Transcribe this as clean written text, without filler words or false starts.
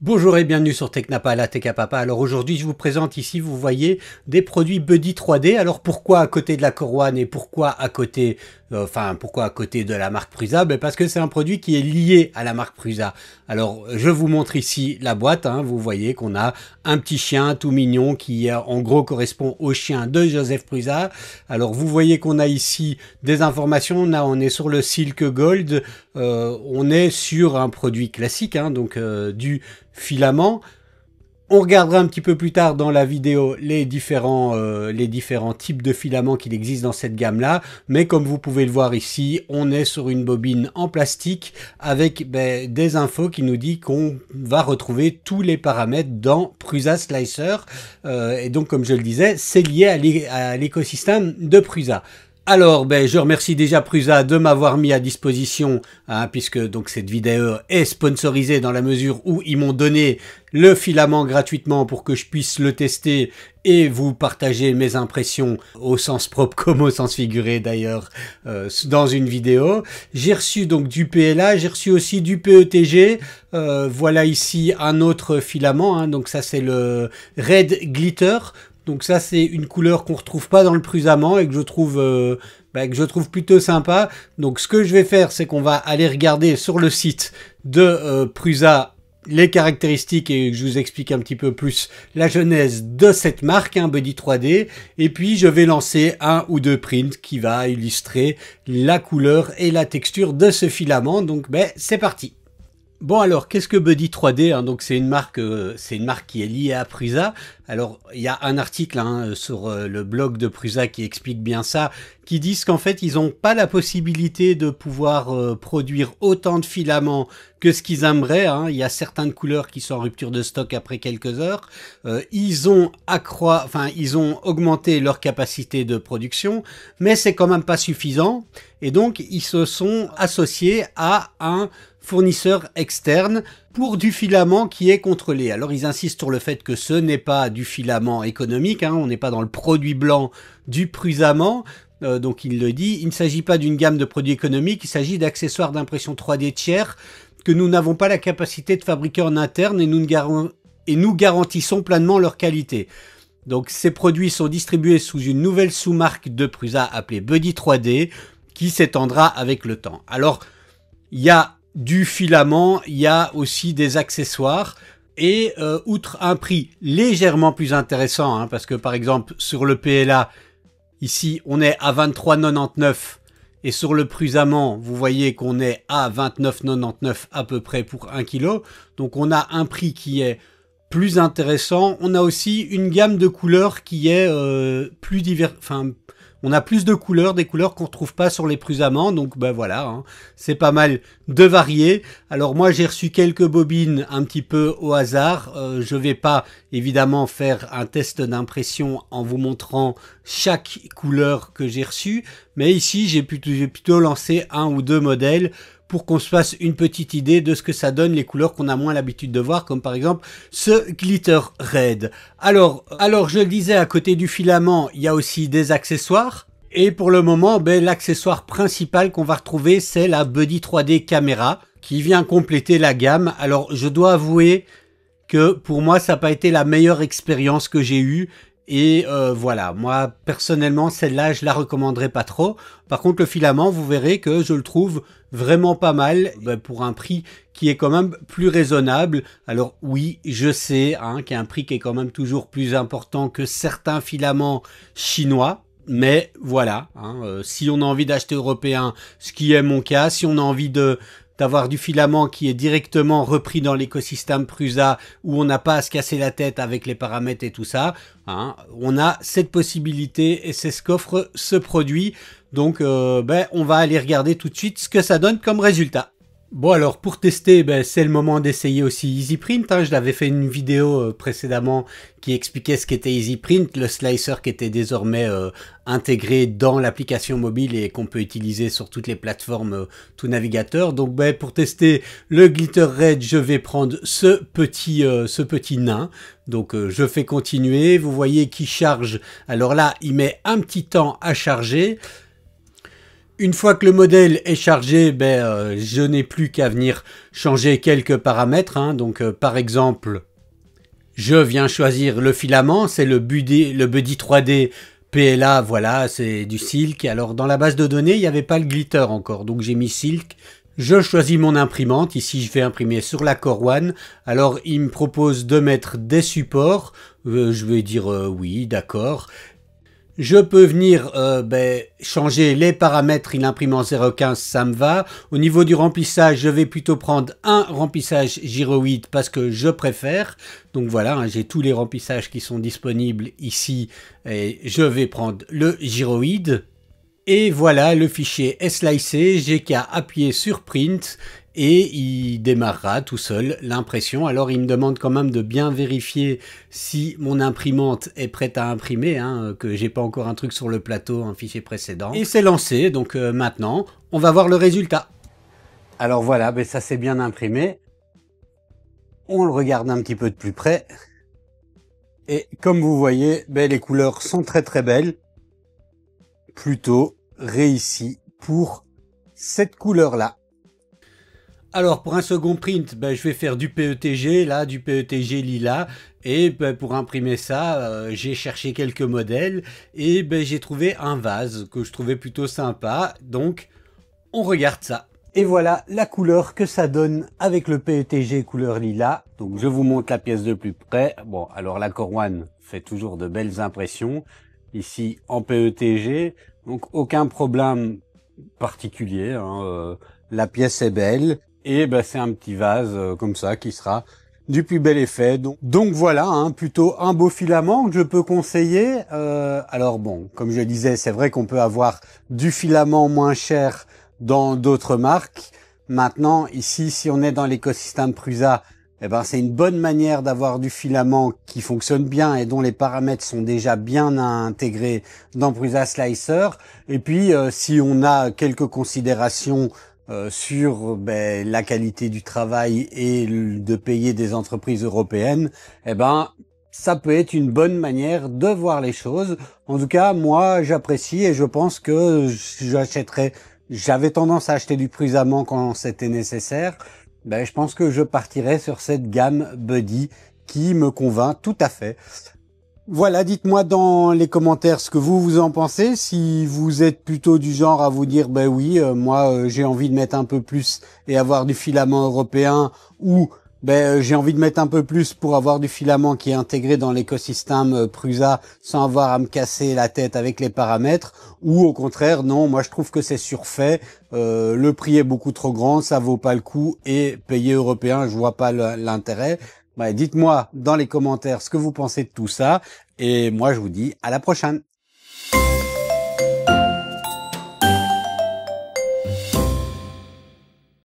Bonjour et bienvenue sur Technapa, la Tech à Papa. Alors aujourd'hui je vous présente ici, vous voyez, des produits Buddy 3D. Alors pourquoi à côté de la Core One et pourquoi à côté, pourquoi à côté de la marque Prusa? Parce que c'est un produit qui est lié à la marque Prusa. Alors je vous montre ici la boîte, vous voyez qu'on a un petit chien tout mignon qui en gros correspond au chien de Joseph Prusa. Alors vous voyez qu'on a ici des informations, là on est sur le Silk Gold, on est sur un produit classique, donc du filament. On regardera un petit peu plus tard dans la vidéo les différents types de filaments qu'il existe dans cette gamme-là. Mais comme vous pouvez le voir ici, on est sur une bobine en plastique avec des infos qui nous dit qu'on va retrouver tous les paramètres dans Prusa Slicer. Et donc, comme je le disais, c'est lié à l'écosystème de Prusa. Alors, je remercie déjà Prusa de m'avoir mis à disposition, puisque donc cette vidéo est sponsorisée dans la mesure où ils m'ont donné le filament gratuitement pour que je puisse le tester et vous partager mes impressions au sens propre comme au sens figuré d'ailleurs dans une vidéo. J'ai reçu donc du PLA, j'ai reçu aussi du PETG. Voilà ici un autre filament, donc ça c'est le Red Glitter. Donc ça c'est une couleur qu'on retrouve pas dans le Prusament et que je trouve plutôt sympa. Donc ce que je vais faire, c'est qu'on va aller regarder sur le site de Prusa les caractéristiques et je vous explique un petit peu plus la genèse de cette marque, Buddy 3D. Et puis je vais lancer un ou deux prints qui va illustrer la couleur et la texture de ce filament. Donc c'est parti. Bon alors, qu'est-ce que Buddy 3D? Donc c'est une marque qui est liée à Prusa. Alors il y a un article sur le blog de Prusa qui explique bien ça, qui disent qu'en fait ils n'ont pas la possibilité de pouvoir produire autant de filaments que ce qu'ils aimeraient. Il y a certaines couleurs qui sont en rupture de stock après quelques heures. Ils ont augmenté leur capacité de production, mais c'est quand même pas suffisant. Et donc ils se sont associés à un fournisseur externe pour du filament qui est contrôlé. Alors ils insistent sur le fait que ce n'est pas du filament économique, on n'est pas dans le produit blanc du Prusament. Donc il le dit, il ne s'agit pas d'une gamme de produits économiques, il s'agit d'accessoires d'impression 3D tiers que nous n'avons pas la capacité de fabriquer en interne et nous garantissons pleinement leur qualité. Donc ces produits sont distribués sous une nouvelle sous-marque de Prusa appelée Buddy 3D qui s'étendra avec le temps. Alors il y a du filament, il y a aussi des accessoires et outre un prix légèrement plus intéressant, parce que par exemple sur le PLA, ici on est à 23,99 et sur le Prusament, vous voyez qu'on est à 29,99 à peu près pour 1 kg. Donc on a un prix qui est plus intéressant. On a aussi une gamme de couleurs qui est plus divers. On a plus de couleurs, des couleurs qu'on ne retrouve pas sur les Prusaments, donc voilà, c'est pas mal de varier. Alors moi j'ai reçu quelques bobines un petit peu au hasard, je vais pas évidemment faire un test d'impression en vous montrant chaque couleur que j'ai reçue, mais ici j'ai plutôt lancé un ou deux modèles pour qu'on se fasse une petite idée de ce que ça donne les couleurs qu'on a moins l'habitude de voir, comme par exemple ce Glitter Red. Alors je le disais, à côté du filament, il y a aussi des accessoires. Et pour le moment, l'accessoire principal qu'on va retrouver, c'est la Buddy 3D Caméra, qui vient compléter la gamme. Alors je dois avouer que pour moi, ça n'a pas été la meilleure expérience que j'ai eue. Et voilà, moi personnellement celle-là je la recommanderais pas trop. Par contre le filament, vous verrez que je le trouve vraiment pas mal pour un prix qui est quand même plus raisonnable. Alors oui, je sais qu'il y a un prix qui est quand même toujours plus important que certains filaments chinois. Mais voilà, si on a envie d'acheter européen, ce qui est mon cas, si on a envie d'avoir du filament qui est directement repris dans l'écosystème Prusa, où on n'a pas à se casser la tête avec les paramètres et tout ça, on a cette possibilité et c'est ce qu'offre ce produit. Donc on va aller regarder tout de suite ce que ça donne comme résultat. Bon alors pour tester, c'est le moment d'essayer aussi EasyPrint. Je l'avais fait une vidéo précédemment qui expliquait ce qu'était EasyPrint, le slicer qui était désormais intégré dans l'application mobile et qu'on peut utiliser sur toutes les plateformes tout navigateur. Donc pour tester le Glitter Red, je vais prendre ce petit nain. Donc je fais continuer, vous voyez qu'il charge. Alors là, il met un petit temps à charger. Une fois que le modèle est chargé, je n'ai plus qu'à venir changer quelques paramètres, hein. Donc par exemple, je viens choisir le filament, c'est le Buddy 3D PLA, voilà, c'est du silk. Alors dans la base de données, il n'y avait pas le glitter encore, donc j'ai mis silk. Je choisis mon imprimante, ici je vais imprimer sur la Core One. Alors il me propose de mettre des supports, je vais dire oui, d'accord. Je peux venir changer les paramètres, il imprime en 0,15, ça me va. Au niveau du remplissage, je vais plutôt prendre un remplissage gyroïde parce que je préfère. Donc voilà, hein, j'ai tous les remplissages qui sont disponibles ici et je vais prendre le gyroïde. Et voilà, le fichier est slicé, j'ai qu'à appuyer sur Print et il démarrera tout seul l'impression. Alors il me demande quand même de bien vérifier si mon imprimante est prête à imprimer, hein, que j'ai pas encore un truc sur le plateau, un fichier précédent. Et c'est lancé, donc maintenant on va voir le résultat. Alors voilà, ça c'est bien imprimé. On le regarde un petit peu de plus près. Et comme vous voyez, les couleurs sont très très belles. Plutôt réussi pour cette couleur là. Alors pour un second print, je vais faire du PETG, là, du PETG lilas, et pour imprimer ça, j'ai cherché quelques modèles, et j'ai trouvé un vase que je trouvais plutôt sympa, donc on regarde ça. Et voilà la couleur que ça donne avec le PETG couleur lilas. Donc je vous montre la pièce de plus près. Bon, alors la Core One fait toujours de belles impressions. Ici en PETG, donc aucun problème particulier, hein, la pièce est belle et c'est un petit vase comme ça qui sera du plus bel effet. Donc voilà, hein, plutôt un beau filament que je peux conseiller. Alors bon, comme je disais, c'est vrai qu'on peut avoir du filament moins cher dans d'autres marques. Maintenant, ici, si on est dans l'écosystème Prusa, c'est une bonne manière d'avoir du filament qui fonctionne bien et dont les paramètres sont déjà bien intégrés dans Prusa Slicer. Et puis, si on a quelques considérations sur la qualité du travail et de payer des entreprises européennes, ça peut être une bonne manière de voir les choses. En tout cas, moi, j'apprécie et je pense que j'achèterai. J'avais tendance à acheter du Prusamment quand c'était nécessaire. Je pense que je partirai sur cette gamme Buddy qui me convainc tout à fait. Voilà, dites-moi dans les commentaires ce que vous en pensez. Si vous êtes plutôt du genre à vous dire, oui, moi j'ai envie de mettre un peu plus et avoir du filament européen, ou j'ai envie de mettre un peu plus pour avoir du filament qui est intégré dans l'écosystème Prusa sans avoir à me casser la tête avec les paramètres, ou au contraire, non, moi je trouve que c'est surfait, le prix est beaucoup trop grand, ça vaut pas le coup, et payer européen, je vois pas l'intérêt. Dites-moi dans les commentaires ce que vous pensez de tout ça, et moi je vous dis à la prochaine.